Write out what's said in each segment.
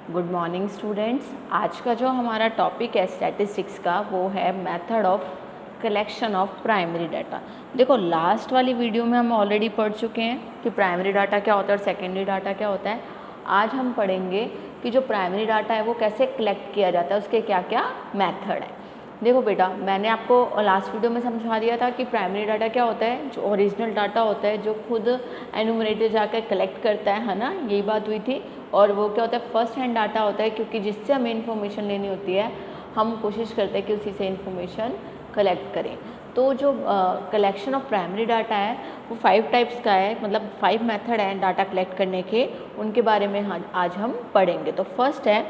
Good morning students. आज का जो हमारा टॉपिक है स्टैटिस्टिक्स का वो है method of collection of primary data. देखो लास्ट वाली वीडियो में हम ऑलरेडी पढ़ चुके हैं कि प्राइमरी डाटा क्या होता है और सेकेंडरी डाटा क्या होता है। आज हम पढ़ेंगे कि जो प्राइमरी डाटा है वो कैसे कलेक्ट किया जाता है, उसके क्या क्या मेथड है। देखो बेटा, मैंने आपको लास्ट वीडियो में समझा दिया था कि प्राइमरी डाटा क्या होता है, जो ओरिजिनल डाटा होता है जो खुद एनुमरेटर जाकर कलेक्ट करता है ना, यही बात हुई थी। और वो क्या होता है, फर्स्ट हैंड डाटा होता है, क्योंकि जिससे हमें इन्फॉर्मेशन लेनी होती है हम कोशिश करते हैं कि उसी से इन्फॉर्मेशन कलेक्ट करें। तो जो कलेक्शन ऑफ प्राइमरी डाटा है वो 5 टाइप्स का है, मतलब 5 मेथड हैं डाटा कलेक्ट करने के, उनके बारे में आज हम पढ़ेंगे। तो फर्स्ट है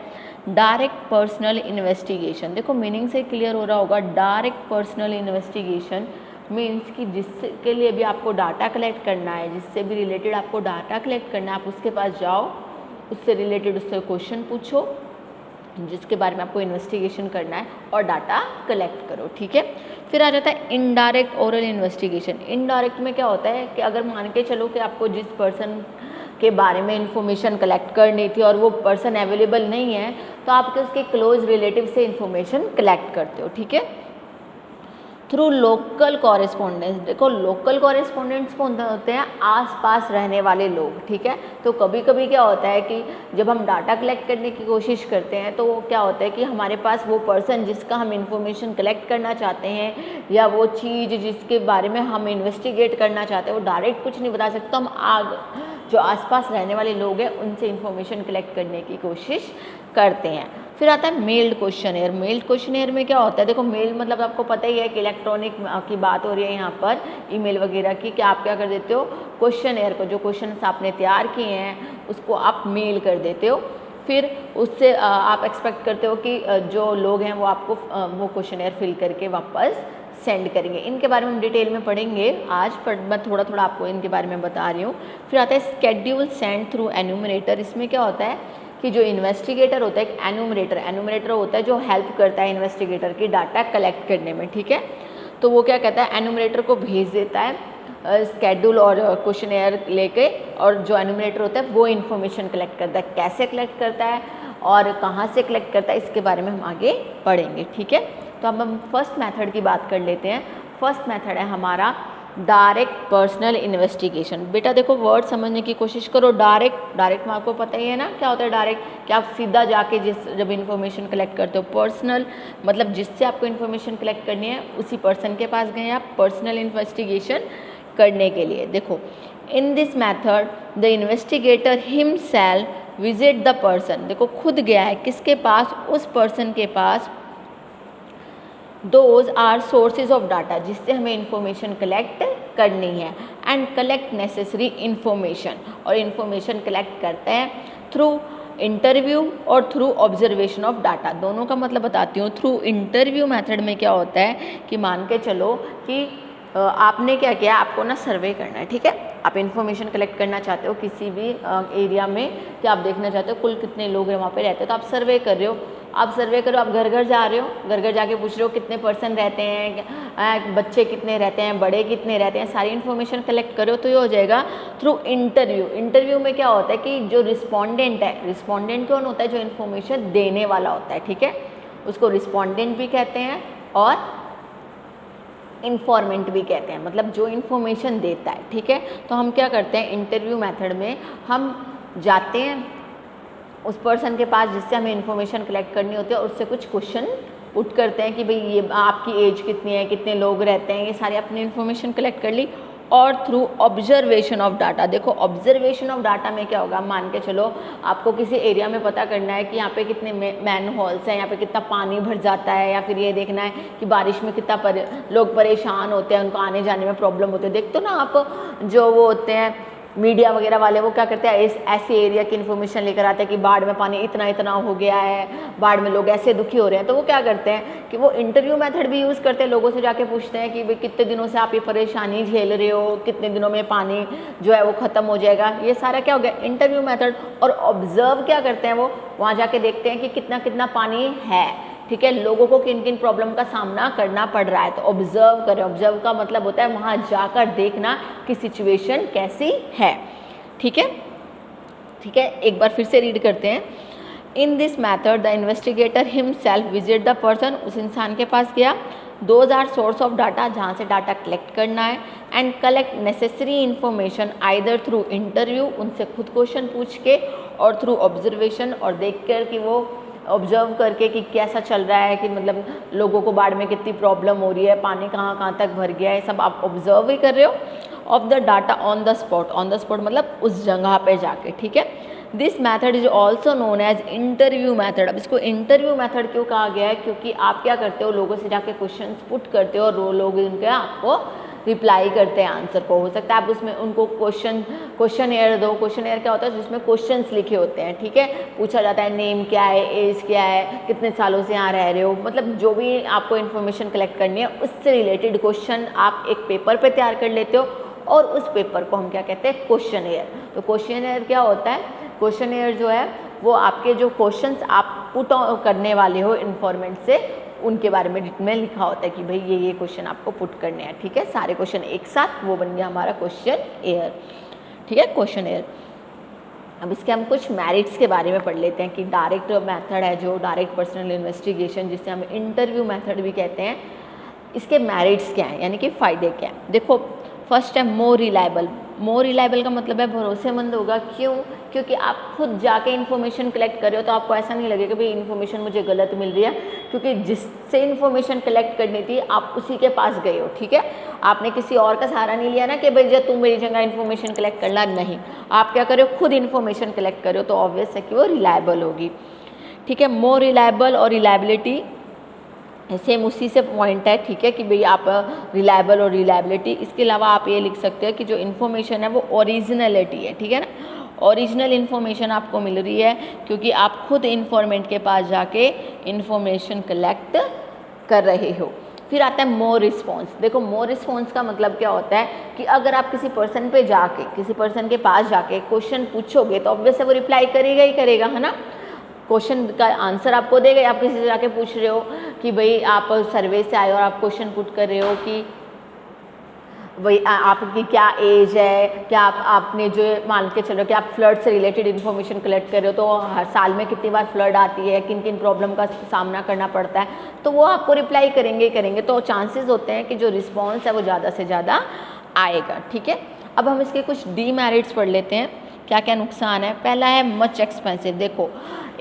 डायरेक्ट पर्सनल इन्वेस्टिगेशन। देखो मीनिंग से क्लियर हो रहा होगा, डायरेक्ट पर्सनल इन्वेस्टिगेशन मीन्स कि जिसके लिए भी आपको डाटा कलेक्ट करना है, जिससे भी रिलेटेड आपको डाटा कलेक्ट करना है, आप उसके पास जाओ, उससे रिलेटेड उससे क्वेश्चन पूछो जिसके बारे में आपको इन्वेस्टिगेशन करना है और डाटा कलेक्ट करो। ठीक है। फिर आ जाता है इनडायरेक्ट ओरल इन्वेस्टिगेशन। इनडायरेक्ट में क्या होता है कि अगर मान के चलो कि आपको जिस पर्सन के बारे में इंफॉर्मेशन कलेक्ट करनी थी और वो पर्सन अवेलेबल नहीं है, तो आप उसके क्लोज रिलेटिव से इंफॉर्मेशन कलेक्ट करते हो। ठीक है। Through local correspondence. देखो लोकल कॉरेस्पॉन्डेंट्स कौन होते हैं, आसपास रहने वाले लोग। ठीक है। तो कभी कभी क्या होता है कि जब हम डाटा कलेक्ट करने की कोशिश करते हैं तो वो क्या होता है कि हमारे पास वो पर्सन जिसका हम इंफॉर्मेशन कलेक्ट करना चाहते हैं या वो चीज़ जिसके बारे में हम इन्वेस्टिगेट करना चाहते हैं वो डायरेक्ट कुछ नहीं बता सकते, तो हम जो आसपास रहने वाले लोग हैं उनसे इंफॉर्मेशन कलेक्ट करने की कोशिश करते हैं। फिर आता है मेल्ड क्वेश्चनेयर। मेल्ड क्वेश्चनेयर में क्या होता है, देखो मेल मतलब आपको पता ही है कि इलेक्ट्रॉनिक की बात हो रही है यहाँ पर, ईमेल वगैरह की, कि आप क्या कर देते हो, क्वेश्चनेयर को, जो क्वेश्चंस आपने तैयार किए हैं उसको आप मेल कर देते हो। फिर उससे आप एक्सपेक्ट करते हो कि जो लोग हैं वो आपको वो क्वेश्चनेयर फिल करके वापस सेंड करेंगे। इनके बारे में हम डिटेल में पढ़ेंगे आज, पर मैं थोड़ा थोड़ा आपको इनके बारे में बता रही हूँ। फिर आता है स्केड्यूल सेंड थ्रू एन्यूमरेटर। इसमें क्या होता है कि जो इन्वेस्टिगेटर होता है, एक एन्यूमरेटर होता है जो हेल्प करता है इन्वेस्टिगेटर की डाटा कलेक्ट करने में। ठीक है। तो वो क्या कहता है, एन्यूमरेटर को भेज देता है स्केड्यूल और क्वेश्चनेयर लेके, और जो एन्यूमरेटर होता है वो इन्फॉर्मेशन कलेक्ट करता है। कैसे कलेक्ट करता है और कहाँ से कलेक्ट करता है इसके बारे में हम आगे पढ़ेंगे। ठीक है। तो अब हम फर्स्ट मेथड की बात कर लेते हैं। फर्स्ट मेथड है हमारा डायरेक्ट पर्सनल इन्वेस्टिगेशन। बेटा देखो वर्ड समझने की कोशिश करो। डायरेक्ट में आपको पता ही है ना क्या होता है डायरेक्ट, कि आप सीधा जाके जब इन्फॉर्मेशन कलेक्ट करते हो। पर्सनल मतलब जिससे आपको इन्फॉर्मेशन कलेक्ट करनी है उसी पर्सन के पास गए आप पर्सनल इन्वेस्टिगेशन करने के लिए। देखो in this method the investigator himself visit the person. देखो खुद गया है किसके पास, उस पर्सन के पास। Those are sources of data, जिससे हमें इंफॉर्मेशन कलेक्ट करनी है, एंड कलेक्ट नेसेसरी इंफॉर्मेशन, और इन्फॉर्मेशन कलेक्ट करते हैं थ्रू इंटरव्यू और थ्रू ऑब्जर्वेशन ऑफ डाटा। दोनों का मतलब बताती हूँ। थ्रू इंटरव्यू मेथड में क्या होता है कि मान के चलो कि आपने क्या किया, आपको ना सर्वे करना है। ठीक है। आप इन्फॉर्मेशन कलेक्ट करना चाहते हो किसी भी एरिया में, कि आप देखना चाहते हो कुल कितने लोग हैं वहाँ पे रहते हो, तो आप सर्वे कर रहे हो। आप सर्वे करो, आप घर घर जा रहे हो, घर घर जाके पूछ रहे हो कितने पर्सन रहते हैं, बच्चे कितने रहते हैं, बड़े कितने रहते हैं, सारी इन्फॉर्मेशन कलेक्ट करो। तो ये हो जाएगा थ्रू इंटरव्यू। इंटरव्यू में क्या होता है कि जो रिस्पॉन्डेंट है, रिस्पॉन्डेंट कौन होता है, जो इन्फॉर्मेशन देने वाला होता है। ठीक है। उसको रिस्पॉन्डेंट भी कहते हैं और इन्फॉर्मेंट भी कहते हैं, मतलब जो इन्फॉर्मेशन देता है। ठीक है। तो हम क्या करते हैं, इंटरव्यू मेथड में हम जाते हैं उस पर्सन के पास जिससे हमें इन्फॉर्मेशन कलेक्ट करनी होती है, और उससे कुछ क्वेश्चन पुट करते हैं कि भाई ये आपकी एज कितनी है, कितने लोग रहते हैं, ये सारी अपनी इन्फॉर्मेशन कलेक्ट कर ली। और थ्रू ऑब्जर्वेशन ऑफ डाटा। देखो ऑब्जर्वेशन ऑफ डाटा में क्या होगा, मान के चलो आपको किसी एरिया में पता करना है कि यहाँ पे कितने मैन हॉल्स हैं, यहाँ पे कितना पानी भर जाता है, या फिर ये देखना है कि बारिश में कितना लोग परेशान होते हैं, उनको आने जाने में प्रॉब्लम होती है। देखते हो ना आप, जो वो होते हैं मीडिया वगैरह वाले, वो क्या करते हैं, ऐसे एरिया की इन्फॉर्मेशन लेकर आते हैं कि बाढ़ में पानी इतना इतना हो गया है, बाढ़ में लोग ऐसे दुखी हो रहे हैं। तो वो क्या करते हैं कि वो इंटरव्यू मेथड भी यूज़ करते हैं, लोगों से जाके पूछते हैं कि भाई कितने दिनों से आप ये परेशानी झेल रहे हो, कितने दिनों में पानी जो है वो ख़त्म हो जाएगा। ये सारा क्या हो गया, इंटरव्यू मेथड। और ऑब्जर्व क्या करते हैं, वो वहाँ जाके देखते हैं कि कितना कितना पानी है। ठीक है। लोगों को किन किन प्रॉब्लम का सामना करना पड़ रहा है, तो ऑब्जर्व करें। ऑब्जर्व का मतलब होता है वहाँ जाकर देखना कि सिचुएशन कैसी है। ठीक है। ठीक है। एक बार फिर से रीड करते हैं in this method the investigator himself visit the person, उस इंसान के पास गया, those are source of data, जहाँ से डाटा कलेक्ट करना है, and collect necessary information either through interview, उनसे खुद क्वेश्चन पूछ के, और थ्रू ऑब्जर्वेशन, और देख कर कि वो ऑब्जर्व करके कि कैसा चल रहा है, कि मतलब लोगों को बाढ़ में कितनी प्रॉब्लम हो रही है, पानी कहाँ कहाँ तक भर गया है, सब आप ऑब्जर्व ही कर रहे हो, of the data on the spot मतलब उस जगह पे जाके, ठीक है। This method is also known as interview method. अब इसको इंटरव्यू मैथड क्यों कहा गया है, क्योंकि आप क्या करते हो, लोगों से जाके क्वेश्चन पुट करते हो और वो लोग उनके आपको रिप्लाई करते हैं आंसर को। हो सकता है आप उसमें उनको क्वेश्चन एयर दो। क्वेश्चन एयर क्या होता है, जिसमें क्वेश्चंस लिखे होते हैं, ठीक है। पूछा जाता है नेम क्या है, एज क्या है, कितने सालों से यहाँ रह रहे हो, मतलब जो भी आपको इन्फॉर्मेशन कलेक्ट करनी है उससे रिलेटेड क्वेश्चन आप एक पेपर पे तैयार कर लेते हो, और उस पेपर को हम क्या कहते हैं, क्वेश्चन एयर। तो क्वेश्चन एयर क्या होता है, क्वेश्चन एयर जो है वो आपके जो क्वेश्चंस आप पुट करने वाले हो इन्फॉर्मेंट से, उनके बारे में लिखा होता है कि भाई ये क्वेश्चन आपको पुट करने हैं, ठीक है। सारे क्वेश्चन एक साथ, वो बन गया हमारा क्वेश्चन एयर, ठीक है, क्वेश्चन एयर। अब इसके हम कुछ मेरिट्स के बारे में पढ़ लेते हैं कि डायरेक्ट मेथड है जो डायरेक्ट पर्सनल इन्वेस्टिगेशन, जिसे हम इंटरव्यू मेथड भी कहते हैं, इसके मेरिट्स क्या हैं, यानी कि फ़ायदे क्या हैं। देखो, फर्स्ट है मोर रिलायबल। मोर रिलायबल का मतलब है भरोसेमंद होगा। क्यों? क्योंकि आप खुद जाके इन्फॉर्मेशन कलेक्ट कर रहे हो, तो आपको ऐसा नहीं लगेगा कि इन्फॉर्मेशन मुझे गलत मिल रही है, क्योंकि जिससे इन्फॉर्मेशन कलेक्ट करनी थी आप उसी के पास गए हो, ठीक है। आपने किसी और का सहारा नहीं लिया ना कि भाई जब तुम मेरी जगह इन्फॉर्मेशन कलेक्ट करना, नहीं, आप क्या कर रहे हो, खुद इन्फॉर्मेशन कलेक्ट कर रहे हो, तो ऑब्वियस है कि वो रिलायबल होगी, ठीक है। मोर रिलायबल और रिलायबिलिटी सेम उसी से पॉइंट है, ठीक है, कि भाई आप रिलायबल और रिलायबिलिटी। इसके अलावा आप ये लिख सकते हो कि जो इन्फॉर्मेशन है वो ओरिजिनलिटी है, ठीक है ना, ओरिजिनल इन्फॉर्मेशन आपको मिल रही है क्योंकि आप खुद इन्फॉर्मेंट के पास जाके इन्फॉर्मेशन कलेक्ट कर रहे हो। फिर आता है मोर रिस्पॉन्स। देखो, मोर रिस्पॉन्स का मतलब क्या होता है कि अगर आप किसी पर्सन पे जाके, किसी पर्सन के पास जाके क्वेश्चन पूछोगे तो ऑब्वियस है वो रिप्लाई करेगा ही करेगा, है ना। क्वेश्चन का आंसर आपको देगा। आप किसी से जाके पूछ रहे हो कि भाई आप सर्वे से आए और आप क्वेश्चन पुट कर रहे हो कि भाई आपकी क्या एज है, क्या आपने जो मान के चलो कि आप फ्लड से रिलेटेड इन्फॉर्मेशन कलेक्ट कर रहे हो, तो हर साल में कितनी बार फ्लड आती है, किन किन प्रॉब्लम का सामना करना पड़ता है, तो वो आपको रिप्लाई करेंगे। तो चांसेस होते हैं कि जो रिस्पॉन्स है वो ज़्यादा से ज़्यादा आएगा, ठीक है। अब हम इसके कुछ डीमेरिट्स पढ़ लेते हैं, क्या क्या नुकसान है। पहला है मच एक्सपेंसिव। देखो,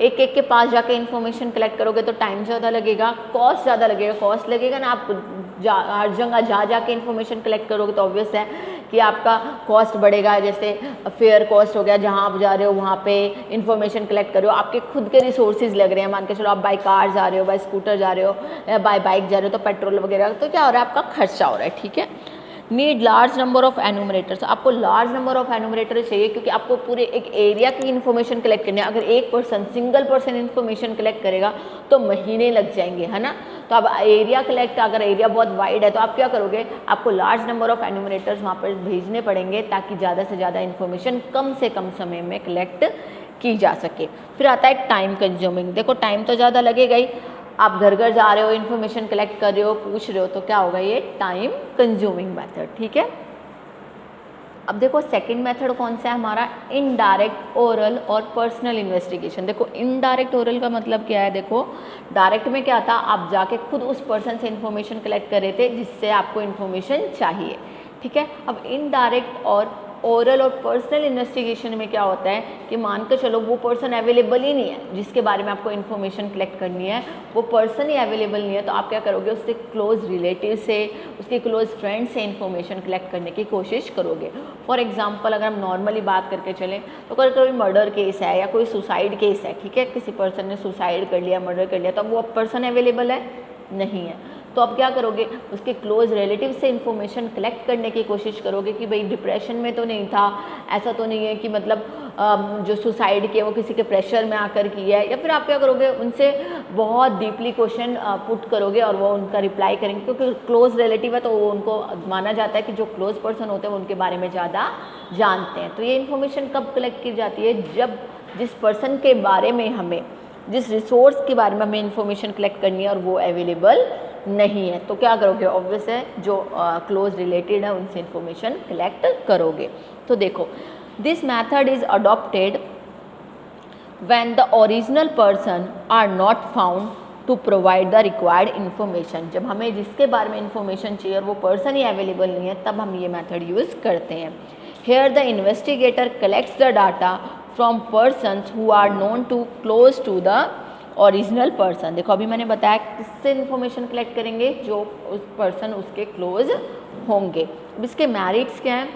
एक के पास जाके इन्फॉर्मेशन कलेक्ट करोगे तो टाइम ज़्यादा लगेगा, कॉस्ट ज़्यादा लगेगा। कॉस्ट लगेगा ना, आप हर जगह जाके इन्फॉर्मेशन कलेक्ट करोगे तो ऑब्वियस है कि आपका कॉस्ट बढ़ेगा। जैसे फेयर कॉस्ट हो गया, जहाँ आप जा रहे हो वहाँ पे इन्फॉर्मेशन कलेक्ट कर रहे हो, आपके खुद के रिसोर्सेज लग रहे हैं। मान के चलो आप बाई कार जा रहे हो, बाई स्कूटर जा रहे हो, या बाई बाइक जा रहे हो, तो पेट्रोल वगैरह, तो क्या हो रहा है, आपका खर्चा हो रहा है, ठीक है। Need large number of enumerators. आपको लार्ज नंबर ऑफ एनुमरेटर चाहिए क्योंकि आपको पूरे एक एरिया की इन्फॉर्मेशन कलेक्ट करनी है। अगर एक person, single person information collect करेगा तो महीने लग जाएंगे, है ना। तो अब एरिया कलेक्ट, अगर एरिया बहुत वाइड है तो आप क्या करोगे, आपको लार्ज नंबर ऑफ एनुमरेटर्स वहाँ पर भेजने पड़ेंगे ताकि ज़्यादा से ज़्यादा इन्फॉर्मेशन कम से कम समय में कलेक्ट की जा सके। फिर आता है टाइम कंज्यूमिंग। देखो, टाइम तो ज़्यादा लगेगा ही। आप घर घर जा रहे हो, इन्फॉर्मेशन कलेक्ट कर रहे हो, पूछ रहे हो, तो क्या होगा, ये टाइम कंज्यूमिंग मेथड, ठीक है। अब देखो, सेकंड मेथड कौन सा है हमारा, इनडायरेक्ट ओरल और पर्सनल इन्वेस्टिगेशन। देखो, इनडायरेक्ट ओरल का मतलब क्या है। देखो, डायरेक्ट में क्या था, आप जाके खुद उस पर्सन से इन्फॉर्मेशन कलेक्ट कर रहे थे जिससे आपको इन्फॉर्मेशन चाहिए, ठीक है। अब इनडायरेक्ट और ओरल और पर्सनल इन्वेस्टिगेशन में क्या होता है कि मान कर चलो वो पर्सन अवेलेबल ही नहीं है जिसके बारे में आपको इन्फॉर्मेशन कलेक्ट करनी है, वो पर्सन ही अवेलेबल नहीं है, तो आप क्या करोगे, उससे क्लोज रिलेटिव से, उसके क्लोज फ्रेंड से इन्फॉर्मेशन कलेक्ट करने की कोशिश करोगे। फॉर एग्जांपल, अगर हम नॉर्मली बात करके चलें तो अगर कोई मर्डर केस है या कोई सुसाइड केस है, ठीक है, किसी पर्सन ने सुसाइड कर लिया, मर्डर कर लिया, तो अब वो पर्सन अवेलेबल है नहीं है, तो अब क्या करोगे, उसके क्लोज रिलेटिव से इन्फॉर्मेशन कलेक्ट करने की कोशिश करोगे कि भाई डिप्रेशन में तो नहीं था, ऐसा तो नहीं है कि मतलब जो सुसाइड किया वो किसी के प्रेशर में आकर किया है, या फिर आप क्या करोगे, उनसे बहुत डीपली क्वेश्चन पुट करोगे और वो उनका रिप्लाई करेंगे, क्योंकि क्लोज रिलेटिव है तो वो उनको माना जाता है कि जो क्लोज पर्सन होते हैं वो उनके बारे में ज़्यादा जानते हैं। तो ये इन्फॉर्मेशन कब कलेक्ट की जाती है, जब जिस पर्सन के बारे में हमें, जिस रिसोर्स के बारे में हमें इन्फॉर्मेशन कलेक्ट करनी है और वो अवेलेबल नहीं है, तो क्या करोगे, ऑब्वियस है जो क्लोज रिलेटेड है उनसे इन्फॉर्मेशन कलेक्ट करोगे। तो देखो, this method is adopted when the original person are not found to provide the required information, जब हमें जिसके बारे में इन्फॉर्मेशन चाहिए और वो पर्सन ही अवेलेबल नहीं है तब हम ये मेथड यूज़ करते हैं। Here the investigator collects the data from persons who are known to close to the original person. देखो अभी मैंने बताया किससे इन्फॉर्मेशन कलेक्ट करेंगे, जो उस पर्सन उसके क्लोज होंगे। अब इसके मेरिट्स क्या हैं?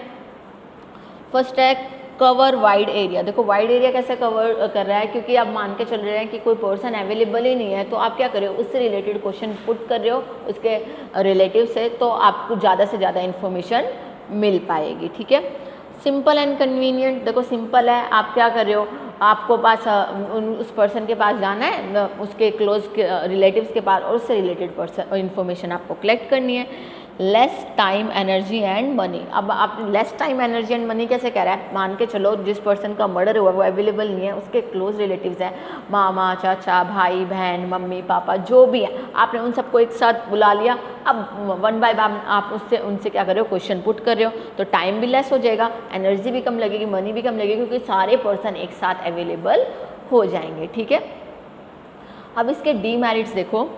फर्स्ट है कवर वाइड एरिया। देखो वाइड एरिया कैसे कवर कर रहा है, क्योंकि आप मान के चल रहे हैं कि कोई पर्सन अवेलेबल ही नहीं है, तो आप क्या कर रहे हो, उससे रिलेटेड क्वेश्चन पुट कर रहे हो उसके रिलेटिव से, तो आपको ज़्यादा से ज़्यादा इन्फॉर्मेशन मिल पाएगी। ठीक है। Simple and convenient. देखो सिंपल है, आप क्या कर रहे हो, आपको पास उस पर्सन के पास जाना है, उसके क्लोज रिलेटिव्स के पास, और उससे रिलेटेड पर्सन इन्फॉर्मेशन आपको कलेक्ट करनी है। Less time energy and money. अब आप less time energy and money कैसे कह रहा है, मान के चलो जिस पर्सन का मर्डर हुआ वो अवेलेबल नहीं है, उसके क्लोज रिलेटिव्स हैं, मामा चाचा भाई बहन मम्मी पापा जो भी है, आपने उन सबको एक साथ बुला लिया। अब वन बाय वन आप उनसे क्या कर रहे हो, क्वेश्चन पुट कर रहे हो, तो टाइम भी लेस हो जाएगा, एनर्जी भी कम लगेगी, मनी भी कम लगेगी, क्योंकि सारे पर्सन एक साथ अवेलेबल हो जाएंगे। ठीक है। अब इसके डीमेरिट्स देखो।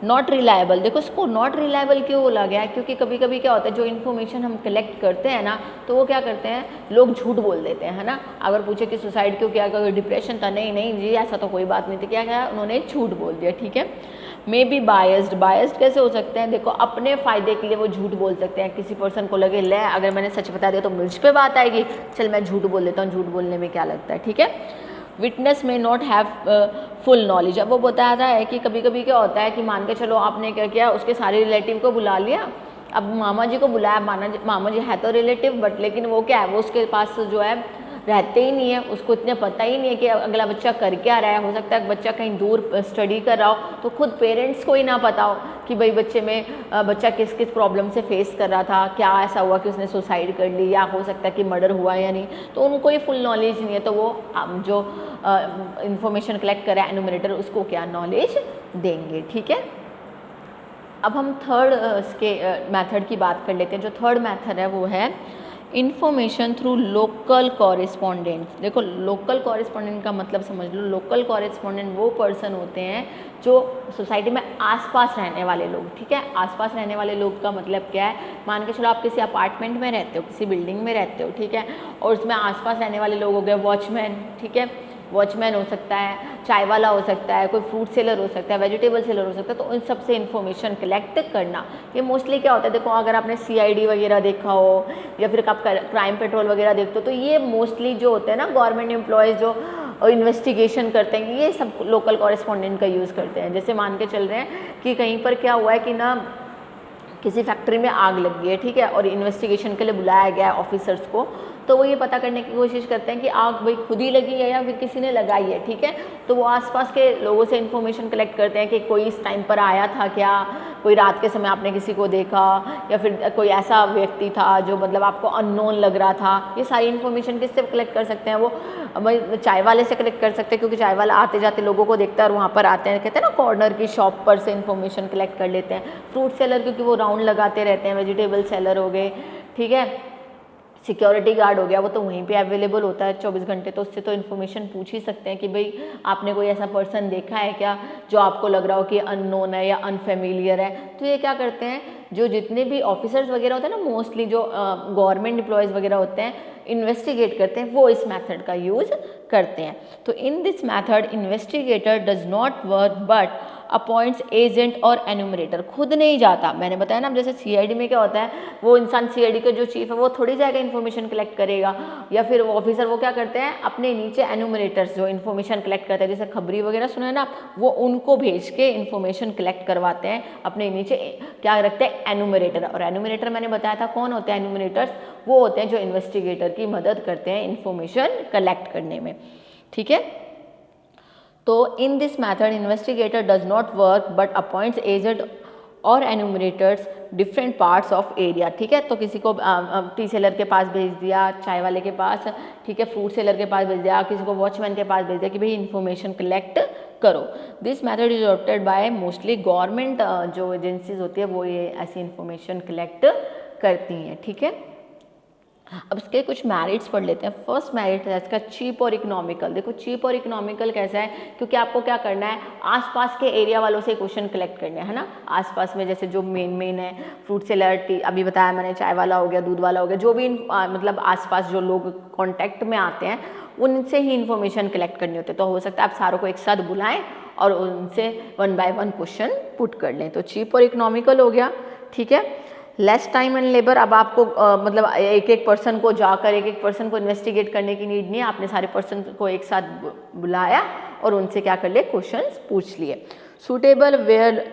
Not reliable. देखो इसको नॉट रिलायबल क्यों बोला गया है, क्योंकि कभी कभी क्या होता है, जो इन्फॉर्मेशन हम कलेक्ट करते हैं ना, तो वो क्या करते हैं, लोग झूठ बोल देते हैं, है ना। अगर पूछे कि सुसाइड क्यों किया, कोई डिप्रेशन था, नहीं नहीं जी ऐसा तो कोई बात नहीं थी, क्या क्या उन्होंने झूठ बोल दिया। ठीक है। May be biased. बायस्ड कैसे हो सकते हैं, देखो अपने फ़ायदे के लिए वो झूठ बोल सकते हैं। किसी पर्सन को लगे ले अगर मैंने सच बता दिया तो मुझ पे बात आएगी, चल मैं झूठ बोल देता हूँ, झूठ बोलने में क्या लगता है। ठीक है। विटनेस में नॉट हैव फुल नॉलेज। अब वो बता रहा है कि कभी कभी क्या होता है कि मान के चलो आपने क्या किया, उसके सारे रिलेटिव को बुला लिया, अब मामा जी को बुलाया, मामा जी है तो रिलेटिव बट लेकिन वो क्या है, वो उसके पास जो है रहते ही नहीं है, उसको इतने पता ही नहीं है कि अगला बच्चा कर क्या रहा है। हो सकता है बच्चा कहीं दूर स्टडी कर रहा हो, तो खुद पेरेंट्स को ही ना पता हो कि भाई बच्चा किस किस प्रॉब्लम से फेस कर रहा था, क्या ऐसा हुआ कि उसने सुसाइड कर ली, या हो सकता है कि मर्डर हुआ या नहीं, तो उनको ही फुल नॉलेज नहीं है। तो वो जो इंफॉर्मेशन कलेक्ट कर रहा है एनुमरेटर, उसको क्या नॉलेज देंगे। ठीक है। अब हम थर्ड इसके मेथड की बात कर लेते हैं। जो थर्ड मेथड है वो है इन्फॉर्मेशन थ्रू लोकल कॉरेस्पॉन्डेंट्स। देखो लोकल कॉरेस्पॉन्डेंट का मतलब समझ लो, लोकल कॉरेस्पॉन्डेंट वो पर्सन होते हैं जो सोसाइटी में आसपास रहने वाले लोग। ठीक है। आसपास रहने वाले लोग का मतलब क्या है, मान के चलो आप किसी अपार्टमेंट में रहते हो, किसी बिल्डिंग में रहते हो, ठीक है, और उसमें आसपास रहने वाले लोग हो गए वॉचमैन। ठीक है। वॉचमैन हो सकता है, चाय वाला हो सकता है, कोई फ्रूट सेलर हो सकता है, वेजिटेबल सेलर हो सकता है, तो उन सब से इन्फॉर्मेशन कलेक्ट करना। ये मोस्टली क्या होता है, देखो अगर आपने CID वगैरह देखा हो या फिर आप क्राइम पेट्रोल वगैरह देखते हो, तो ये मोस्टली जो होते हैं ना गवर्नमेंट एम्प्लॉयज़ जो इन्वेस्टिगेशन करते हैं, ये सब लोकल कॉरेस्पॉन्डेंट का यूज़ करते हैं। जैसे मान के चल रहे हैं कि कहीं पर क्या हुआ है कि ना किसी फैक्ट्री में आग लग गई है, ठीक है, और इन्वेस्टिगेशन के लिए बुलाया गया है ऑफिसर्स को, तो वो ये पता करने की कोशिश करते हैं कि आग भाई खुद ही लगी है या फिर किसी ने लगाई है। ठीक है। तो वो आसपास के लोगों से इन्फॉर्मेशन कलेक्ट करते हैं कि कोई इस टाइम पर आया था क्या, कोई रात के समय आपने किसी को देखा, या फिर कोई ऐसा व्यक्ति था जो मतलब आपको अननोन लग रहा था। ये सारी इन्फॉर्मेशन किससे कलेक्ट कर सकते हैं, वो चाय वाले से कलेक्ट कर सकते हैं, क्योंकि चाय वाला आते जाते लोगों को देखता है और वहाँ पर आते हैं, कहते हैं ना कॉर्नर की शॉप पर से इन्फॉर्मेशन कलेक्ट कर लेते हैं। फ्रूट सेलर क्योंकि वो राउंड लगाते रहते हैं, वेजिटेबल सेलर हो गए, ठीक है, सिक्योरिटी गार्ड हो गया, वो तो वहीं पे अवेलेबल होता है 24 घंटे, तो उससे तो इन्फॉर्मेशन पूछ ही सकते हैं कि भाई आपने कोई ऐसा पर्सन देखा है क्या जो आपको लग रहा हो कि अननोन है या अनफेमिलियर है। तो ये क्या करते हैं, जो जितने भी ऑफिसर्स वगैरह होते हैं ना, मोस्टली जो गवर्नमेंट एम्प्लॉयज़ वगैरह होते हैं, इन्वेस्टिगेट करते हैं, वो इस मेथड का यूज़ करते हैं। तो in this method investigator does not work but appoints agent और एन्यूमरेटर। खुद नहीं जाता, मैंने बताया ना, जैसे CID में क्या होता है, वो इंसान CID का जो चीफ है वो थोड़ी जाएगा इन्फॉर्मेशन कलेक्ट करेगा, या फिर वो ऑफिसर वो क्या करते हैं, अपने नीचे एन्यूमरेटर्स जो इन्फॉर्मेशन कलेक्ट करते हैं, जैसे खबरी वगैरह सुना है ना, वो उनको भेज के इन्फॉर्मेशन कलेक्ट करवाते हैं, अपने नीचे क्या रखते हैं, एन्यूमरेटर। और एन्यूमरेटर मैंने बताया था कौन होते हैं एन्यूमरेटर्स, वो होते हैं जो इन्वेस्टिगेटर की मदद करते हैं इन्फॉर्मेशन कलेक्ट करने में। ठीक है। तो in this method investigator does not work but appoints agent और enumerators different parts of area. ठीक है। तो किसी को टी सेलर के पास भेज दिया, चाय वाले के पास, ठीक है, फ्रूट सेलर के पास भेज दिया, किसी को वॉचमैन के पास भेज दिया कि भाई इन्फॉर्मेशन कलेक्ट करो। This method is adopted by mostly government जो एजेंसीज होती है, वो ये ऐसी इन्फॉर्मेशन कलेक्ट करती हैं। ठीक है। अब इसके कुछ मेरिट्स पढ़ लेते हैं। फर्स्ट मेरिट है इसका चीप और इकोनॉमिकल। देखो चीप और इकोनॉमिकल कैसा है, क्योंकि आपको क्या करना है, आसपास के एरिया वालों से क्वेश्चन कलेक्ट करने हैं, है ना। आसपास में जैसे जो मेन है, फ्रूट सेलर, टी अभी बताया मैंने, चाय वाला हो गया, दूध वाला हो गया, जो भी मतलब आसपास जो लोग कॉन्टैक्ट में आते हैं उनसे ही इन्फॉर्मेशन कलेक्ट करनी होती है। तो हो सकता है आप सारों को एक साथ बुलाएं और उनसे 1 बाय 1 क्वेश्चन पुट कर लें। तो चीप और इकोनॉमिकल हो गया, ठीक है। लेस टाइम एंड लेबर, अब आपको मतलब एक पर्सन को जाकर एक पर्सन को इन्वेस्टिगेट करने की नीड नहीं है, आपने सारे पर्सन को एक साथ बुलाया और उनसे क्या कर लिए, क्वेश्चंस पूछ लिए। Suitable where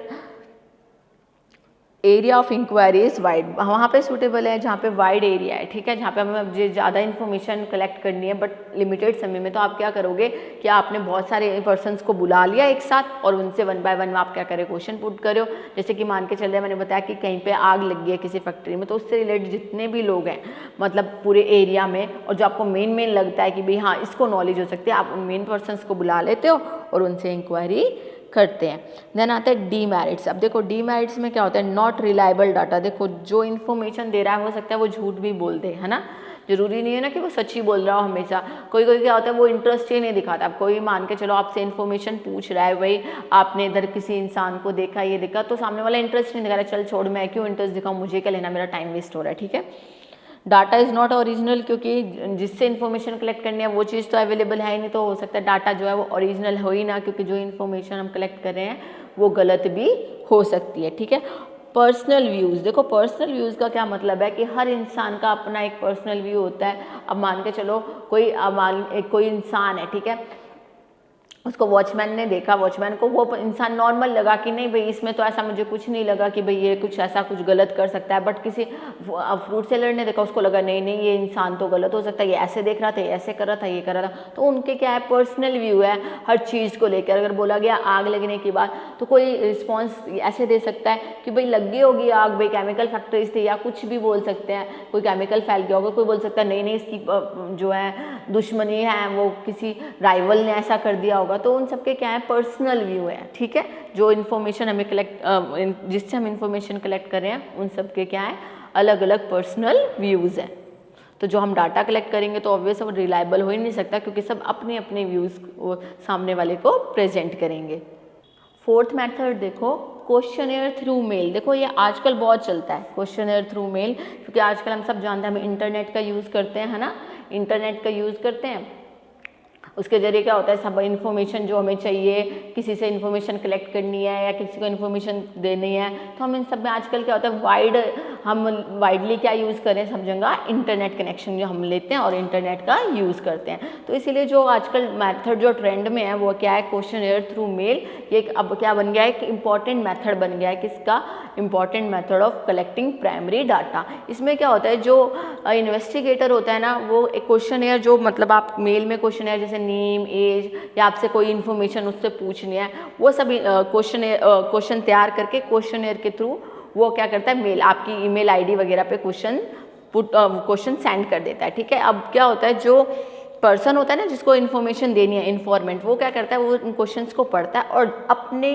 area of inquiry is wide, वहाँ पे सूटेबल है जहाँ पे वाइड एरिया है, ठीक है, जहाँ पे हमें ज़्यादा इन्फॉर्मेशन कलेक्ट करनी है बट लिमिटेड समय में। तो आप क्या करोगे कि आपने बहुत सारे पर्सन्स को बुला लिया एक साथ और उनसे 1 बाय 1 आप क्या करें, क्वेश्चन पुट करो। जैसे कि मान के चल रहे, मैंने बताया कि कहीं पे आग लग गई है किसी फैक्ट्री में, तो उससे रिलेटेड जितने भी लोग हैं मतलब पूरे एरिया में, और जो आपको मेन लगता है कि भाई हाँ इसको नॉलेज हो सकती है, आप उन मेन पर्सन्स को बुला लेते हो और उनसे इंक्वायरी करते हैं। देन आता है डीमेरिट्स। अब देखो डीमेरिट्स में क्या होता है, नॉट रिलायबल डाटा। देखो जो इन्फॉर्मेशन दे रहा है हो सकता है वो झूठ भी बोल दे, है ना, जरूरी नहीं है ना कि वो सच ही बोल रहा हो हमेशा। कोई क्या होता है वो इंटरेस्ट ही नहीं दिखाता। अब कोई मान के चलो आपसे इन्फॉर्मेशन पूछ रहा है, भाई आपने इधर किसी इंसान को देखा, ये देखा, तो सामने वाला इंटरेस्ट नहीं दिखा रहा, चल छोड़ मैं क्यों इंटरेस्ट दिखाऊं, मुझे क्या लेना, मेरा टाइम वेस्ट हो रहा है, ठीक है। डाटा इज़ नॉट ओरिजिनल, क्योंकि जिससे इन्फॉर्मेशन कलेक्ट करनी है वो चीज़ तो अवेलेबल है ही नहीं, तो हो सकता है डाटा जो है वो ओरिजिनल हो ही ना, क्योंकि जो इन्फॉर्मेशन हम कलेक्ट कर रहे हैं वो गलत भी हो सकती है, ठीक है। पर्सनल व्यूज़, देखो पर्सनल व्यूज़ का क्या मतलब है कि हर इंसान का अपना एक पर्सनल व्यू होता है। अब मान के चलो कोई इंसान है, ठीक है, उसको वॉचमैन ने देखा, वॉचमैन को वो इंसान नॉर्मल लगा कि नहीं भाई इसमें तो ऐसा मुझे कुछ नहीं लगा कि भाई ये कुछ ऐसा कुछ गलत कर सकता है, बट किसी फ्रूट सेलर ने देखा, उसको लगा नहीं ये इंसान तो गलत हो सकता है, ये ऐसे देख रहा था, ये ऐसे कर रहा था, ये कर रहा था। तो उनके क्या है, पर्सनल व्यू है हर चीज़ को लेकर। अगर बोला गया आग लगने के बाद तो कोई रिस्पॉन्स ऐसे दे सकता है कि भाई लग गई होगी आग, भाई केमिकल फैक्ट्रीज थी, या कुछ भी बोल सकते हैं, कोई केमिकल फैल गया होगा। कोई बोल सकता है नहीं इसकी जो है दुश्मनी है, वो किसी राइवल ने ऐसा कर दिया होगा। तो उन सबके क्या है, पर्सनल व्यू है, ठीक है। जो इन्फॉर्मेशन हमें जिससे हम इन्फॉर्मेशन कलेक्ट कर रहे हैं उन सबके क्या है, अलग अलग पर्सनल व्यूज़ हैं। तो जो हम डाटा कलेक्ट करेंगे तो ऑब्वियस वो रिलायबल हो ही नहीं सकता, क्योंकि सब अपने अपने व्यूज़ सामने वाले को प्रेजेंट करेंगे। फोर्थ मेथड देखो, क्वेश्चनेयर थ्रू मेल। देखो ये आजकल बहुत चलता है क्वेश्चनेयर थ्रू मेल, क्योंकि आजकल हम सब जानते हैं हम इंटरनेट का यूज़ करते हैं, है ना, इंटरनेट का यूज़ करते हैं। उसके जरिए क्या होता है, सब इन्फॉर्मेशन जो हमें चाहिए, किसी से इन्फॉर्मेशन कलेक्ट करनी है या किसी को इन्फॉर्मेशन देनी है, तो हम इन सब में आजकल क्या होता है हम वाइडली क्या यूज़ करें सब जगह, इंटरनेट कनेक्शन जो हम लेते हैं और इंटरनेट का यूज़ करते हैं। तो इसीलिए जो आजकल मेथड जो ट्रेंड में है वो क्या है, क्वेश्चनेयर थ्रू मेल। ये अब क्या बन गया है, एक इम्पॉर्टेंट मेथड बन गया है, किसका, important method of collecting primary data. इसमें क्या होता है, जो इन्वेस्टिगेटर होता है ना, वो एक क्वेश्चनेयर जो मतलब आप मेल में क्वेश्चनेयर जैसे नेम, एज या आपसे कोई इन्फॉर्मेशन उससे पूछनी है, वो सब क्वेश्चन तैयार करके क्वेश्चनेयर के थ्रू वो क्या करता है, मेल आपकी ईमेल आईडी वगैरह पे क्वेश्चन सेंड कर देता है, ठीक है। अब क्या होता है, जो पर्सन होता है ना जिसको इन्फॉर्मेशन देनी है, इन्फॉर्मेंट, वो क्या करता है, वो उन क्वेश्चंस को पढ़ता है और अपनी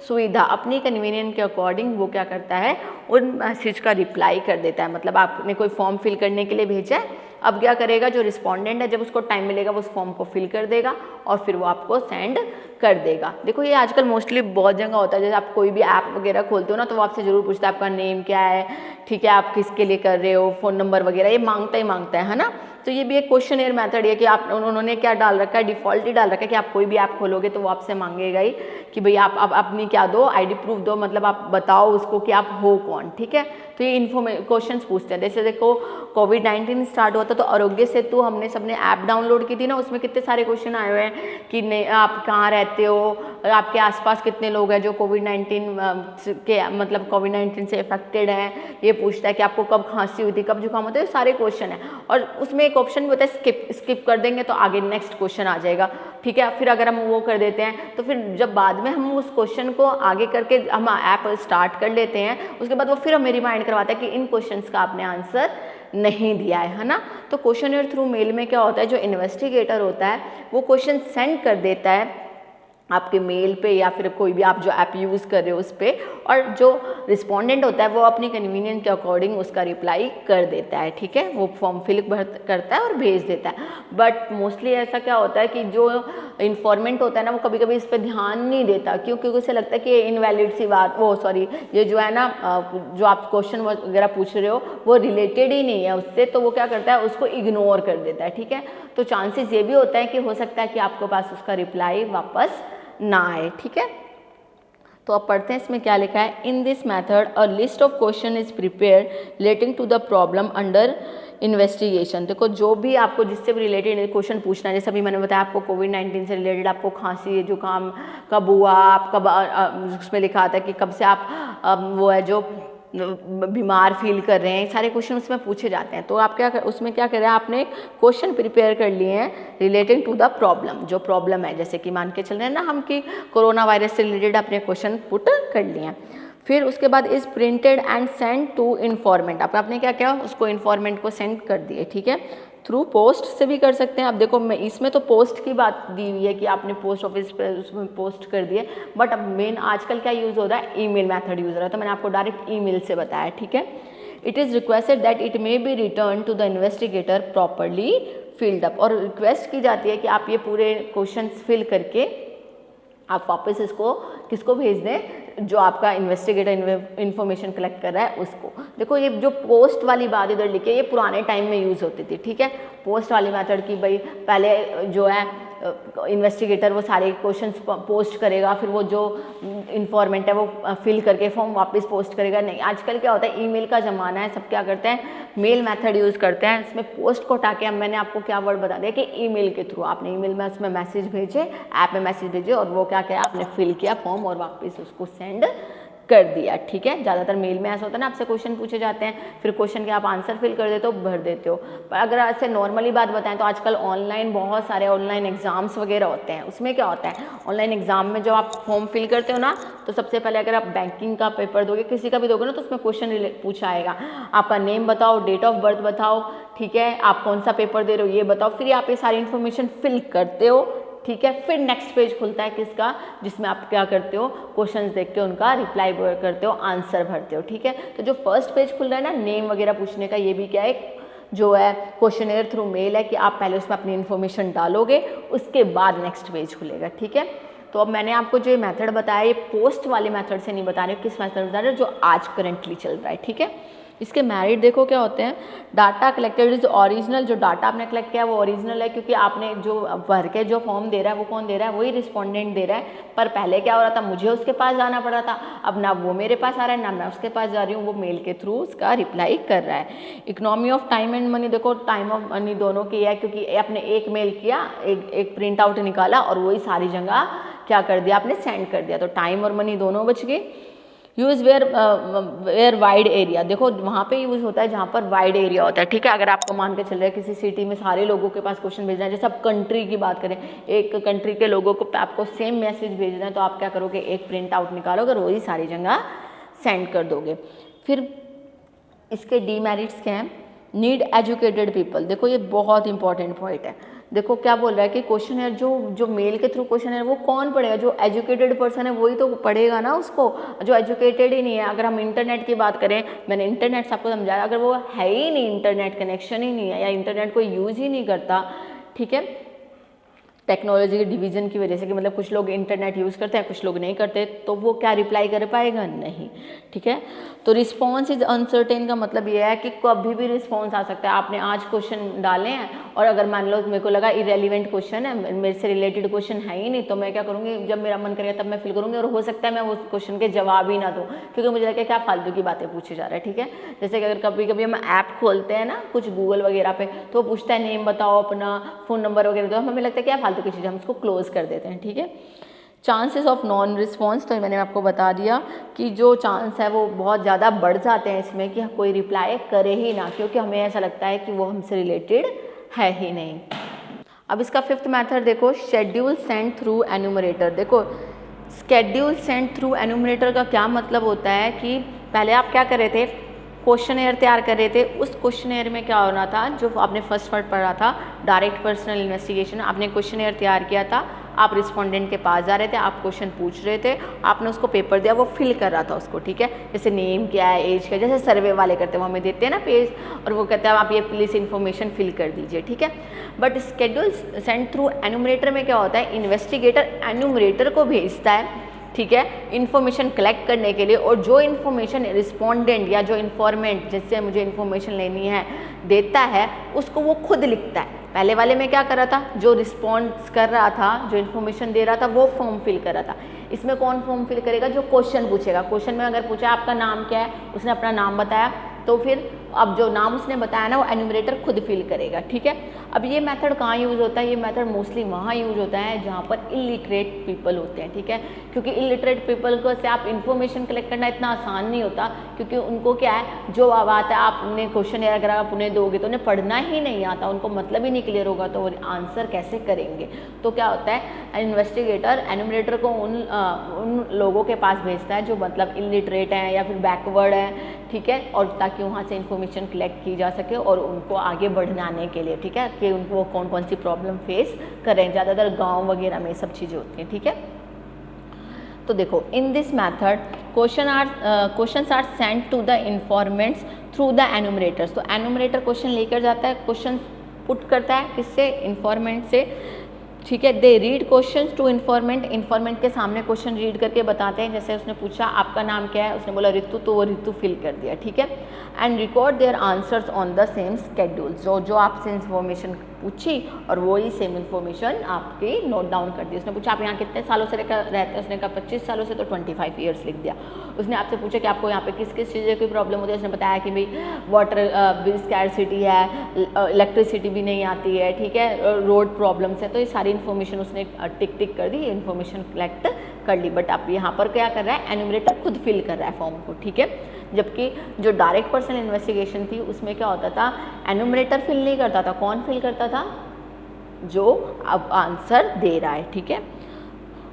सुविधा, अपनी कन्वीनियंट के अकॉर्डिंग वो क्या करता है, उन मैसेज का रिप्लाई कर देता है। मतलब आपने कोई फॉर्म फिल करने के लिए भेजा है, अब क्या करेगा, जो रिस्पोंडेंट है जब उसको टाइम मिलेगा वो उस फॉर्म को फिल कर देगा और फिर वो आपको सेंड कर देगा। देखो ये आजकल मोस्टली बहुत जगह होता है, जैसे आप कोई भी ऐप वगैरह खोलते हो ना, तो वो आपसे ज़रूर पूछता है आपका नेम क्या है, ठीक है, आप किसके लिए कर रहे हो, फ़ोन नंबर वगैरह ये मांगता है ना। तो ये भी एक क्वेश्चनेयर मेथड है कि आप उन्होंने क्या डाल रखा है, डिफ़ॉल्ट ही डाल रखा है कि आप कोई भी ऐप खोलोगे तो वो आपसे मांगेगा ही कि भाई आप अपनी क्या दो, आईडी प्रूफ दो, मतलब आप बताओ उसको कि आप हो कौन, ठीक है। तो ये क्वेश्चंस पूछते हैं। जैसे देखो कोविड-19 स्टार्ट हुआ था तो आरोग्य सेतु हमने सबने ऐप डाउनलोड की थी ना, उसमें कितने सारे क्वेश्चन आए हुए हैं कि आप कहाँ रहते हो, आपके आसपास कितने लोग हैं जो कोविड-19 के मतलब कोविड-19 से इफेक्टेड हैं, ये पूछता है कि आपको कब खांसी हुई थी, कब जुकाम होता है, सारे क्वेश्चन हैं। और उसमें एक ऑप्शन भी होता है स्किप कर देंगे तो आगे नेक्स्ट क्वेश्चन आ जाएगा, ठीक है। फिर अगर हम वो कर देते हैं तो फिर जब बाद में हम उस क्वेश्चन को आगे करके हम ऐप स्टार्ट कर लेते हैं, उसके बाद वो फिर हमें रिमाइंड करवाता है कि इन क्वेश्चंस का आपने आंसर नहीं दिया है ना। तो क्वेश्चनेयर थ्रू मेल में क्या होता है, जो इन्वेस्टिगेटर होता है वो क्वेश्चन सेंड कर देता है आपके मेल पे या फिर कोई भी आप जो ऐप यूज़ कर रहे हो उस पर, और जो रिस्पोंडेंट होता है वो अपनी कन्वीनियंट के अकॉर्डिंग उसका रिप्लाई कर देता है, ठीक है, वो फॉर्म फिल करता है और भेज देता है। बट मोस्टली ऐसा क्या होता है कि जो इन्फॉर्मेंट होता है ना वो कभी कभी इस पर ध्यान नहीं देता, क्योंकि उसे लगता है कि ये इनवैलिड सी बात, वो सॉरी ये जो है ना जो आप क्वेश्चन वगैरह पूछ रहे हो वो रिलेटेड ही नहीं है उससे, तो वो क्या करता है उसको इग्नोर कर देता है, ठीक है। तो चांसेस ये भी होता है कि हो सकता है कि आपके पास उसका रिप्लाई वापस ना आए, ठीक है। तो अब पढ़ते हैं इसमें क्या लिखा है। In this method a list of question is prepare relating to the problem under investigation. देखो जो भी आपको जिससे भी रिलेटेड क्वेश्चन पूछना है, जैसे अभी मैंने बताया आपको कोविड-19 से रिलेटेड आपको खांसी जुकाम कब हुआ, आप कब उसमें लिखा था कि कब से आप वो है जो बीमार फील कर रहे हैं, सारे क्वेश्चन उसमें पूछे जाते हैं। तो आप क्या उसमें क्या कर रहे हैं, आपने क्वेश्चन प्रिपेयर कर लिए हैं रिलेटिंग टू द प्रॉब्लम, जो प्रॉब्लम है, जैसे कि मान के चल रहे हैं ना हम कि कोरोना वायरस से रिलेटेड अपने क्वेश्चन पुट कर लिए हैं। फिर उसके बाद is printed and send to informant, आपने क्या किया उसको इन्फॉर्मेंट को सेंड कर दिए, ठीक है। थ्रू पोस्ट से भी कर सकते हैं। अब देखो मैं इसमें तो पोस्ट की बात दी हुई है कि आपने पोस्ट ऑफिस पर उसमें पोस्ट कर दिए, बट अब मेन आजकल क्या यूज़ हो रहा है, ईमेल मेथड यूज़ हो रहा है, तो मैंने आपको डायरेक्ट ईमेल से बताया, ठीक है। It is requested that it may be return to the investigator properly filled up, और रिक्वेस्ट की जाती है कि आप ये पूरे क्वेश्चन फिल करके आप वापस इसको किसको भेज दें, जो आपका इन्वेस्टिगेटर इन्फॉर्मेशन कलेक्ट कर रहा है उसको। देखो ये जो पोस्ट वाली बात इधर लिखी है ये पुराने टाइम में यूज़ होती थी, ठीक है। पोस्ट वाली मेथड की भाई पहले जो है इन्वेस्टिगेटर वो सारे क्वेश्चंस पोस्ट करेगा, फिर वो जो इन्फॉर्मेंट है वो फिल करके फॉर्म वापस पोस्ट करेगा। नहीं, आजकल क्या होता है ईमेल का ज़माना है, सब क्या करते हैं मेल मेथड यूज़ करते हैं। इसमें पोस्ट को हटा के मैंने आपको क्या वर्ड बता दिया कि ईमेल के थ्रू आपने ईमेल में उसमें मैसेज भेजे, ऐप में मैसेज भेजे और वो क्या किया आपने फिल किया फॉर्म और वापस उसको सेंड कर दिया, ठीक है। ज़्यादातर मेल में ऐसा होता है ना, आपसे क्वेश्चन पूछे जाते हैं, फिर क्वेश्चन के आप आंसर फिल कर देते हो, भर देते हो। पर अगर ऐसे नॉर्मली बात बताएं तो आजकल ऑनलाइन बहुत सारे ऑनलाइन एग्जाम्स वगैरह होते हैं। उसमें क्या होता है ऑनलाइन एग्जाम में जब आप फॉर्म फिल करते हो ना, तो सबसे पहले अगर आप बैंकिंग का पेपर दोगे, किसी का भी दोगे ना, तो उसमें क्वेश्चन पूछा आएगा, आपका नेम बताओ, डेट ऑफ बर्थ बताओ, ठीक है, आप कौन सा पेपर दे रहे हो ये बताओ, फिर आप ये सारी इन्फॉर्मेशन फिल करते हो, ठीक है। फिर नेक्स्ट पेज खुलता है किसका, जिसमें आप क्या करते हो क्वेश्चंस देख के उनका रिप्लाई करते हो, आंसर भरते हो, ठीक है। तो जो फर्स्ट पेज खुल रहा है ना नेम वगैरह पूछने का, ये भी क्या है जो है क्वेश्चनेयर थ्रू मेल है कि आप पहले उसमें अपनी इन्फॉर्मेशन डालोगे, उसके बाद नेक्स्ट पेज खुलेगा, ठीक है। तो अब मैंने आपको जो मेथड बताया ये पोस्ट वाले मेथड से नहीं बता रही हूँ, किस मेथड बता रही हूँ जो आज करेंटली चल रहा है, ठीक है। इसके मेरिट देखो क्या होते हैं, डाटा कलेक्टेड इज ओरिजिनल, जो डाटा आपने कलेक्ट किया है वो ओरिजिनल है, क्योंकि आपने जो भर के जो फॉर्म दे रहा है वो कौन दे रहा है, वही रिस्पोंडेंट दे रहा है। पर पहले क्या हो रहा था, मुझे उसके पास जाना पड़ रहा था, अब ना वो मेरे पास आ रहा है ना मैं उसके पास जा रही हूँ, वो मेल के थ्रू उसका रिप्लाई कर रहा है। Economy of time and money, देखो टाइम ऑफ मनी दोनों की है, क्योंकि आपने एक मेल किया, एक प्रिंट आउट निकाला और वही सारी जगह क्या कर दिया आपने सेंड कर दिया, तो टाइम और मनी दोनों बच गए। यूज़ वेयर वाइड एरिया, देखो वहाँ पे यूज़ होता है जहाँ पर वाइड एरिया होता है, ठीक है। अगर आपको मान के चल रहा है किसी सिटी में सारे लोगों के पास क्वेश्चन भेजना है, जैसे आप कंट्री की बात करें, एक कंट्री के लोगों को आपको सेम मैसेज भेजना है, तो आप क्या करोगे एक प्रिंट आउट निकालोगे और वही सारी जगह सेंड कर दोगे। फिर इसके डीमेरिट्स क्या हैं, नीड एजुकेटेड पीपल, देखो ये बहुत इंपॉर्टेंट पॉइंट है। देखो क्या बोल रहा है कि क्वेश्चन है जो मेल के थ्रू क्वेश्चन है वो कौन पढ़ेगा, जो एजुकेटेड पर्सन है वही तो पढ़ेगा ना उसको, जो एजुकेटेड ही नहीं है। अगर हम इंटरनेट की बात करें, मैंने इंटरनेट से आपको समझाया, अगर वो है ही नहीं, इंटरनेट कनेक्शन ही नहीं है या इंटरनेट को यूज़ ही नहीं करता, ठीक है, टेक्नोलॉजी के डिवीज़न की वजह से कि मतलब कुछ लोग इंटरनेट यूज़ करते हैं कुछ लोग नहीं करते, तो वो क्या रिप्लाई कर पाएगा, नहीं, ठीक है। तो रिस्पॉन्स इज अनसर्टेन का मतलब ये है कि कभी भी रिस्पॉन्स आ सकता है। आपने आज क्वेश्चन डाले हैं और अगर मान लो मेरे को लगा इरेलीवेंट क्वेश्चन है, मेरे से रिलेटेड क्वेश्चन है ही नहीं, तो मैं क्या करूँगी, जब मेरा मन करेगा तब मैं फिल करूँगी, और हो सकता है मैं उस क्वेश्चन के जवाब ही ना दूँ, क्योंकि मुझे लगता है क्या फालतू की बातें पूछी जा रहा है, ठीक है। जैसे कि अगर कभी कभी हम ऐप खोलते हैं ना कुछ गूगल वगैरह पे, तो पूछता है नेम बताओ अपना, फ़ोन नंबर वगैरह दो, हमें लगता है क्या फालतू की चीज़, हम उसको क्लोज कर देते हैं, ठीक है। चांसेस ऑफ नॉन रिस्पॉन्स, तो मैंने आपको बता दिया कि जो चांस है वो बहुत ज़्यादा बढ़ जाते हैं इसमें कि कोई रिप्लाई करे ही ना, क्योंकि हमें ऐसा लगता है कि वो हमसे रिलेटेड है ही नहीं। अब इसका फिफ्थ मेथड देखो, शेड्यूल सेंड थ्रू एन्यूमरेटर। देखो शेड्यूल सेंड थ्रू एन्यूमरेटर का क्या मतलब होता है कि पहले आप क्या कर रहे थे, क्वेश्चनेयर तैयार कर रहे थे, उस क्वेश्चनेयर में क्या होना था, जो आपने फर्स्ट वर्ड पढ़ा था डायरेक्ट पर्सनल इन्वेस्टिगेशन, आपने क्वेश्चनेयर तैयार किया था, आप रिस्पोंडेंट के पास जा रहे थे, आप क्वेश्चन पूछ रहे थे, आपने उसको पेपर दिया, वो फिल कर रहा था उसको, ठीक है। जैसे नेम क्या है, एज क्या है, जैसे सर्वे वाले करते हैं, वो हमें देते हैं ना पेज, और वो कहते हैं आप ये प्लीज़ इन्फॉर्मेशन फिल कर दीजिए, ठीक है। But schedule send through enumerator में क्या होता है, इन्वेस्टिगेटर एन्यूमरेटर को भेजता है, ठीक है, इन्फॉर्मेशन कलेक्ट करने के लिए, और जो इन्फॉर्मेशन रिस्पोंडेंट या जो इन्फॉर्मेंट जिससे मुझे इन्फॉर्मेशन लेनी है देता है, उसको वो खुद लिखता है। पहले वाले में क्या कर रहा था, जो रिस्पॉन्स कर रहा था, जो इन्फॉर्मेशन दे रहा था, वो फॉर्म फिल कर रहा था। इसमें कौन फॉर्म फिल करेगा, जो क्वेश्चन पूछेगा। क्वेश्चन में अगर पूछा आपका नाम क्या है, उसने अपना नाम बताया, तो फिर अब जो नाम उसने बताया ना, वो एन्यूमरेटर खुद फिल करेगा, ठीक है। अब ये मेथड कहाँ यूज़ होता है, ये मेथड मोस्टली वहाँ यूज़ होता है जहाँ पर इलिटरेट पीपल होते हैं, ठीक है। क्योंकि इलिटरेट पीपल को से आप इन्फॉर्मेशन कलेक्ट करना इतना आसान नहीं होता, क्योंकि उनको क्या है, जो बात है आप उन्हें क्वेश्चन अगर आप उन्हें दोगे तो उन्हें पढ़ना ही नहीं आता, उनको मतलब ही नहीं क्लियर होगा, तो वो आंसर कैसे करेंगे। तो क्या होता है, इन्वेस्टिगेटर एन्यूमरेटर को उन लोगों के पास भेजता है जो मतलब इलिटरेट हैं या फिर बैकवर्ड हैं, ठीक है, और ताकि वहाँ से इन्फॉर्मेशन कलेक्ट की जा सके और उनको आगे बढ़ाने के लिए, ठीक है, कि उनको कौन कौन सी प्रॉब्लम फेस करें। ज़्यादातर गांव वगैरह में सब चीज़ें होती हैं, ठीक है। तो देखो, in this method questions are sent to the informants through the enumerators. तो एन्यूमरेटर क्वेश्चन लेकर जाता है, क्वेश्चन पुट करता है किससे, इन्फॉर्मेंट से, ठीक है। They read questions to informant, informant के सामने क्वेश्चन रीड करके बताते हैं। जैसे उसने पूछा आपका नाम क्या है, उसने बोला ऋतु, तो वो ऋतु फिल कर दिया, ठीक है। And record their answers on the same schedule. जो आपसे इन्फॉर्मेशन पूछी और वही सेम इन्फॉर्मेशन आपकी नोट डाउन कर दी। उसने पूछा आप यहाँ कितने सालों से रहते हैं, उसने कहा 25 सालों से, तो 25 ईयर्स लिख दिया। उसने आपसे पूछा कि आपको यहाँ पे किस किस चीज़ की प्रॉब्लम होती है, उसने बताया कि भाई वाटर स्कैरसिटी है, इलेक्ट्रिसिटी भी नहीं आती है, ठीक है, रोड प्रॉब्लम्स है। तो ये सारी इन्फॉर्मेशन उसने टिक टिक कर दी, इन्फॉर्मेशन कलेक्ट कर ली। बट अब यहाँ पर क्या कर रहा है, एन्यूमरेटर खुद फिल कर रहा है फॉर्म को, ठीक है। जबकि जो डायरेक्ट पर्सनल इन्वेस्टिगेशन थी उसमें क्या होता था, एन्यूमरेटर फिल नहीं करता था, कौन फिल करता था, जो अब आंसर दे रहा है, ठीक है।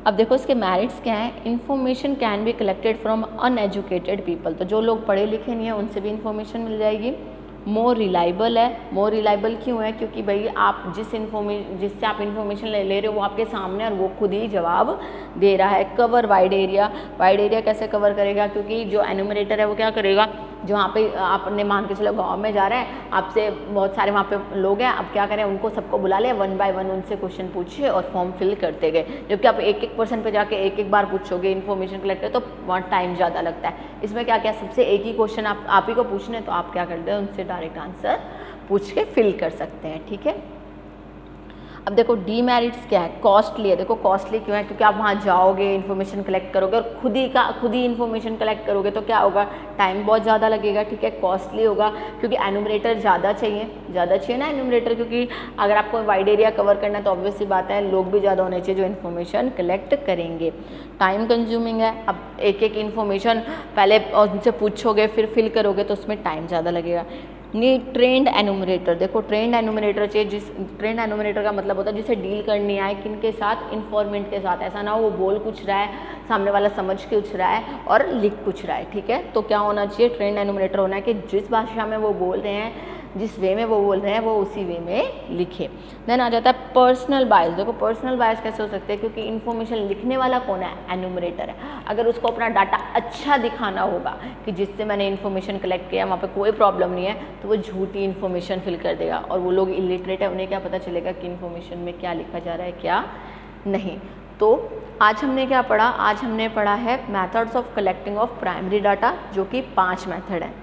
अब देखो इसके मेरिट्स क्या है, information can be collected from uneducated people. तो जो लोग पढ़े लिखे नहीं है उनसे भी इन्फॉर्मेशन मिल जाएगी। मोर रिलायबल है, मोर रिलायबल क्यों है, क्योंकि भाई आप जिससे आप इन्फॉर्मेशन ले रहे हो वो आपके सामने और वो खुद ही जवाब दे रहा है। Cover wide area, wide area कैसे कवर करेगा, क्योंकि जो एन्यूमरेटर है वो क्या करेगा, जो वहाँ पे आपने मान के चलो गाँव में जा रहे हैं, आपसे बहुत सारे वहाँ पे लोग हैं, अब क्या करें, उनको सबको बुला ले, 1 बाय 1 उनसे क्वेश्चन पूछिए और फॉर्म फिल करते गए। जबकि आप एक एक पर्सन पे जाके एक एक बार पूछोगे, इन्फॉर्मेशन कलेक्ट कर, तो बहुत टाइम ज़्यादा लगता है। इसमें क्या क्या सबसे एक ही क्वेश्चन आप ही को पूछने, तो आप क्या करते हैं, उनसे डायरेक्ट आंसर पूछ के फिल कर सकते हैं, ठीक है। अब देखो डीमेरिट्स क्या है, कॉस्टली है। देखो कॉस्टली क्यों है, क्योंकि आप वहाँ जाओगे, इन्फॉर्मेशन कलेक्ट करोगे और खुद ही इन्फॉर्मेशन कलेक्ट करोगे, तो क्या होगा, टाइम बहुत ज़्यादा लगेगा, ठीक है, कॉस्टली होगा। क्योंकि एन्यूमरेटर ज़्यादा चाहिए ना एन्यूमरेटर, क्योंकि अगर आपको वाइड एरिया कवर करना है तो ऑब्वियस सी बात है लोग भी ज़्यादा होने चाहिए जो इन्फॉर्मेशन कलेक्ट करेंगे। टाइम कंज्यूमिंग है, अब एक एक इन्फॉर्मेशन पहले उनसे पूछोगे फिर फिल करोगे, तो उसमें टाइम ज़्यादा लगेगा। Need trend enumerator. देखो ट्रेंड एन्यूमरेटर चाहिए, ट्रेंड एन्यूमरेटर का मतलब होता है जिसे डील करनी आए, किन के साथ, इन्फॉर्मेंट के साथ। ऐसा ना हो वो बोल कुछ रहा है, सामने वाला समझ कुछ रहा है और लिख कुछ रहा है, ठीक है। तो क्या होना चाहिए, ट्रेंड एन्यूमरेटर होना है कि जिस भाषा में वो बोल रहे हैं, जिस वे में वो बोल रहे हैं, वो उसी वे में लिखे। देन आ जाता है पर्सनल बायस। देखो पर्सनल बायस कैसे हो सकते हैं, क्योंकि इन्फॉर्मेशन लिखने वाला कौन है, एन्यूमरेटर है। अगर उसको अपना डाटा अच्छा दिखाना होगा कि जिससे मैंने इन्फॉर्मेशन कलेक्ट किया, वहाँ पे कोई प्रॉब्लम नहीं है, तो वो झूठी इन्फॉर्मेशन फिल कर देगा। और वो लोग इलिटरेट है, उन्हें क्या पता चलेगा कि इन्फॉर्मेशन में क्या लिखा जा रहा है, क्या नहीं। तो आज हमने क्या पढ़ा, आज हमने पढ़ा है methods of collecting of primary data, जो कि 5 मेथड हैं।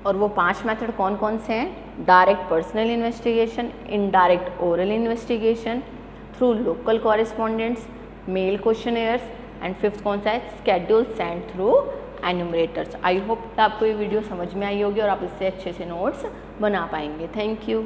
और वो 5 मेथड कौन कौन से हैं, direct personal investigation, indirect oral investigation, through local correspondents, mail questionnaires, and 5th कौन सा है, schedule send through enumerators. I hope आपको ये वीडियो समझ में आई होगी और आप इससे अच्छे से नोट्स बना पाएंगे। Thank you.